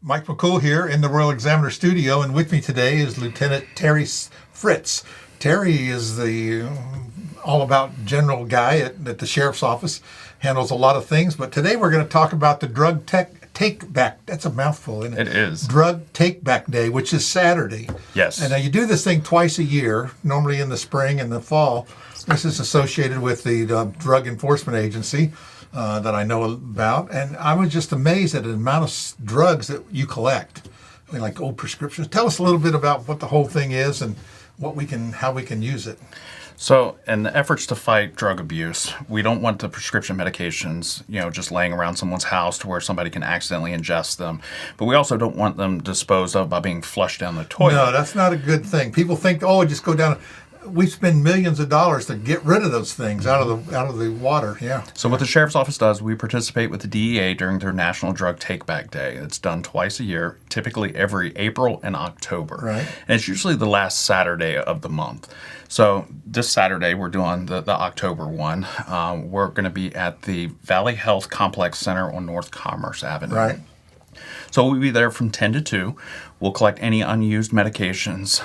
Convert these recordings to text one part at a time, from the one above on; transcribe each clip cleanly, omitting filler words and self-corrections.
Mike McCool here in the Royal Examiner Studio, and with me today is Lieutenant Terry Fritts. Terry is the all-about general guy at the Sheriff's Office, handles a lot of things, but today we're going to talk about the Drug Take-Back. That's a mouthful, isn't it? It is. Drug Take-Back Day, which is Saturday. Yes. And you do this thing twice a year, normally in the spring and the fall. This is associated with the Drug Enforcement Agency. That I know about, and I was just amazed at the amount of drugs that you collect. I mean, like old prescriptions. Tell us a little bit about what the whole thing is and how we can use it. So, in the efforts to fight drug abuse, we don't want the prescription medications, just laying around someone's house to where somebody can accidentally ingest them. But we also don't want them disposed of by being flushed down the toilet. No, that's not a good thing. People think, just go down. We spend millions of dollars to get rid of those things out of the water. Yeah. So what the Sheriff's Office does, we participate with the DEA during their National Drug Take-Back Day. It's done twice a year, typically every April and October. Right. And it's usually the last Saturday of the month. So this Saturday, we're doing the October one. We're going to be at the Valley Health Complex Center on North Commerce Avenue. Right. So we'll be there from 10 to 2. We'll collect any unused medications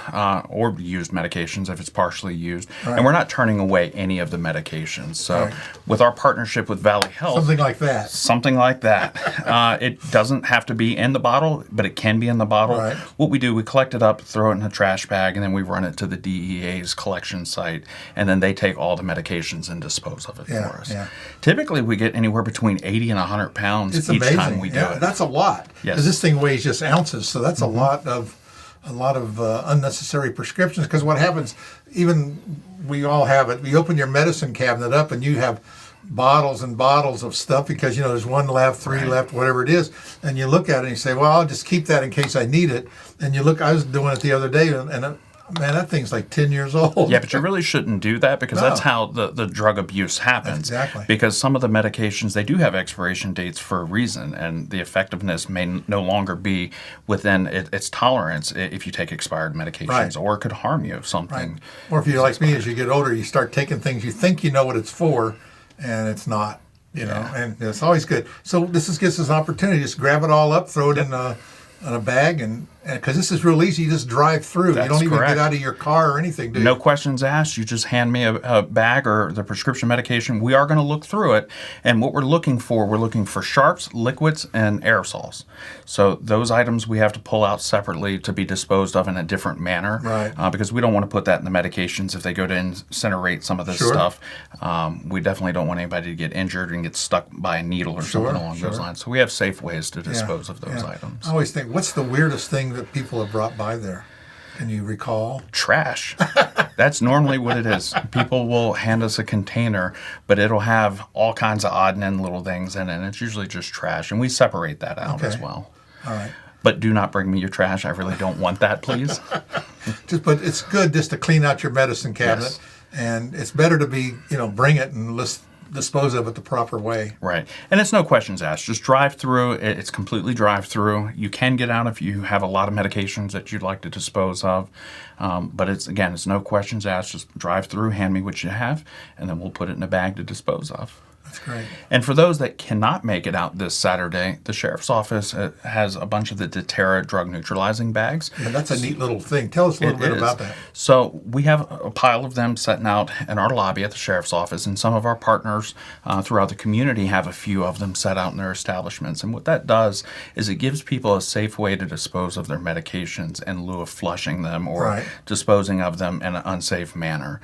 or used medications if it's partially used. Right. And we're not turning away any of the medications. So with our partnership with Valley Health. Something like that. Something like that. It doesn't have to be in the bottle, but it can be in the bottle. Right. What we do, we collect it up, throw it in a trash bag, and then we run it to the DEA's collection site. And then they take all the medications and dispose of it for us. Yeah. Typically, we get anywhere between 80 and 100 pounds each time we do it. That's a lot. Yes. Because this thing weighs just ounces, so that's a lot of unnecessary prescriptions. Because what happens, even we all have it. You open your medicine cabinet up and you have bottles and bottles of stuff because there's one left, three left, whatever it is, and you look at it and you say, well, I'll just keep that in case I need it. And you look, I was doing it the other day, and man, that thing's like 10 years old. Yeah, but you really shouldn't do that because that's how the drug abuse happens. Exactly. Because some of the medications, they do have expiration dates for a reason, and the effectiveness may no longer be within its tolerance if you take expired medications, or it could harm you if something. Right. Or if you're like me, as you get older, you start taking things you think you know what it's for, and it's not. And it's always good. So this gives us an opportunity to just grab it all up, throw it in a bag, and because this is real easy, you just drive through. That's you don't even correct. get out of your car or anything, do you? No questions asked. You just hand me a bag or the prescription medication. We are going to look through it, and what we're looking for sharps, liquids, and aerosols. So those items we have to pull out separately to be disposed of in a different manner, right? Because we don't want to put that in the medications if they go to incinerate some of this stuff. We definitely don't want anybody to get injured and get stuck by a needle or something along those lines. So we have safe ways to dispose of those items. I always think, what's the weirdest thing that people have brought by there? Can you recall? Trash. That's normally what it is. People will hand us a container, but it'll have all kinds of odd and end little things in it, and it's usually just trash, and we separate that out as well. All right. But do not bring me your trash. I really don't want that, please. But it's good just to clean out your medicine cabinet, and it's better to be, bring it and let's dispose of it the proper way. Right. And it's no questions asked. Just drive through. It's completely drive through. You can get out if you have a lot of medications that you'd like to dispose of. But it's no questions asked. Just drive through, hand me what you have, and then we'll put it in a bag to dispose of. That's great. And for those that cannot make it out this Saturday, the Sheriff's Office has a bunch of the Deterra drug neutralizing bags. Yeah, that's a neat little thing. Tell us a little bit about that. So we have a pile of them sitting out in our lobby at the Sheriff's Office, and some of our partners throughout the community have a few of them set out in their establishments. And what that does is it gives people a safe way to dispose of their medications in lieu of flushing them or disposing of them in an unsafe manner.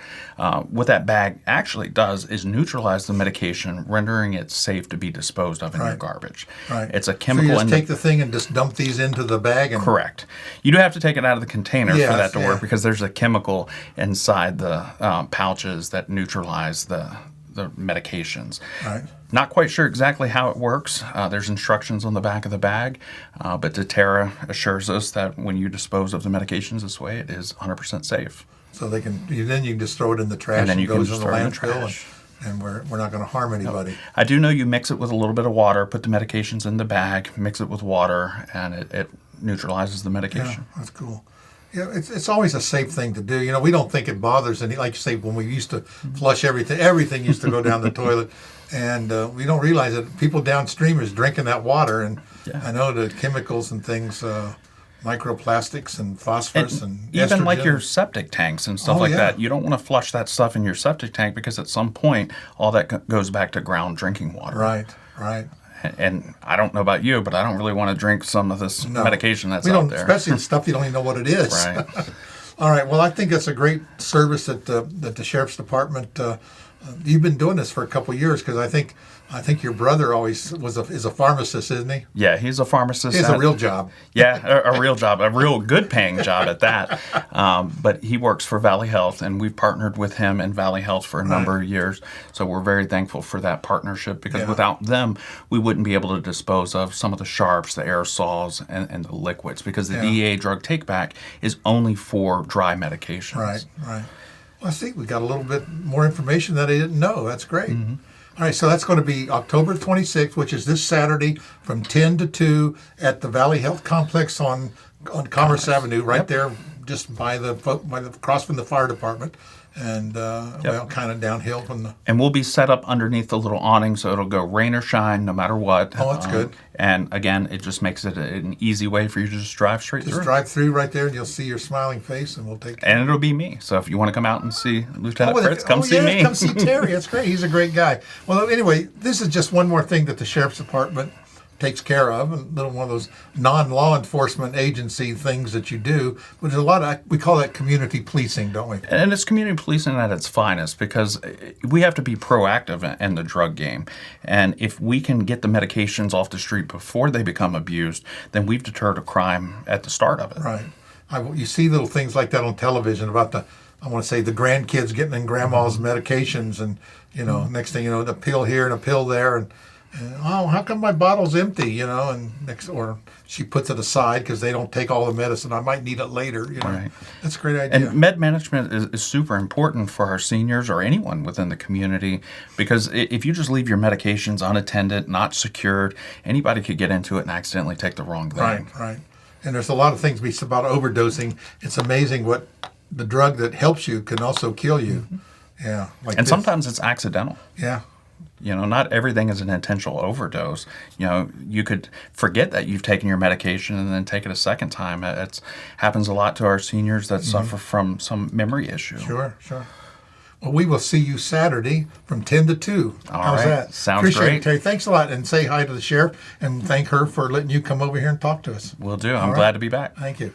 What that bag actually does is neutralize the medication, rendering it safe to be disposed of in your garbage. Right. It's a chemical. So you just take the thing and just dump these into the bag? Correct. You do have to take it out of the container for that to work because there's a chemical inside the pouches that neutralize the medications. Right. Not quite sure exactly how it works. There's instructions on the back of the bag, but Deterra assures us that when you dispose of the medications this way, it is 100% safe. So then you can just throw it in the trash and then you goes can in just the throw it in landfill. the trash. And we're not going to harm anybody. No. I do know you mix it with a little bit of water, put the medications in the bag, mix it with water, and it neutralizes the medication. Yeah, that's cool. Yeah, it's always a safe thing to do. We don't think it bothers any. Like you say, when we used to flush everything used to go down the toilet, And we don't realize that people downstream is drinking that water. And Yeah. I know the chemicals and things, microplastics and phosphorus and even like estrogen. your septic tanks and stuff Oh, like yeah. that. You don't want to flush that stuff in your septic tank because at some point all that goes back to ground drinking water. Right, right. And I don't know about you, but I don't really want to drink some of this No. medication that's we out don't, there. especially the stuff you don't even know what it is. Right. All right. Well, I think that's a great service that the sheriff's department. You've been doing this for a couple of years because I think your brother always is a pharmacist, isn't he? Yeah, he's a pharmacist. He has a real job. Yeah, a real job, a real good paying job at that. But he works for Valley Health, and we've partnered with him and Valley Health for a number of years. So we're very thankful for that partnership because Yeah. without them, we wouldn't be able to dispose of some of the sharps, the aerosols, and the liquids because the Yeah. DEA drug take-back is only for dry medications. Right, right. Well, I think we got a little bit more information that I didn't know. That's great. Mm-hmm. All right, so that's going to be October 26th, which is this Saturday from 10 to 2 at the Valley Health Complex on Commerce Avenue, right Yep. there, just by the across from the fire department, and well, kind of downhill from the. And we'll be set up underneath the little awning, so it'll go rain or shine, no matter what. Oh, that's good. And again, it just makes it an easy way for you to just drive straight Just through. drive through right there, and you'll see your smiling face, and we'll take. And it'll be me. So if you want to come out and see Lieutenant Fritts, come see yeah, me. Come see Terry. That's great. He's a great guy. Well, anyway, this is just one more thing that the sheriff's department takes care of, a little one of those non-law enforcement agency things that you do. But there's a lot of, we call that community policing, don't we? And it's community policing at its finest because we have to be proactive in the drug game. And if we can get the medications off the street before they become abused, then we've deterred a crime at the start of it. Right. You see little things like that on television about I want to say the grandkids getting in grandma's medications, and next thing you know, the pill here and a pill there, and oh, how come my bottle's empty? And or she puts it aside because they don't take all the medicine. I might need it later. Right. That's a great idea. And med management is super important for our seniors or anyone within the community because if you just leave your medications unattended, not secured, anybody could get into it and accidentally take the wrong thing. Right, right. And there's a lot of things we said about overdosing. It's amazing what the drug that helps you can also kill you. Mm-hmm. Yeah. Like And this. sometimes it's accidental. Yeah. Not everything is an intentional overdose. You could forget that you've taken your medication and then take it a second time. It happens a lot to our seniors that suffer from some memory issue. Sure, sure. Well, we will see you Saturday from 10 to 2. All How's right. that? Sounds Appreciate great. it, Terry. Thanks a lot. And say hi to the sheriff and thank her for letting you come over here and talk to us. Will do. I'm All glad right. to be back. Thank you.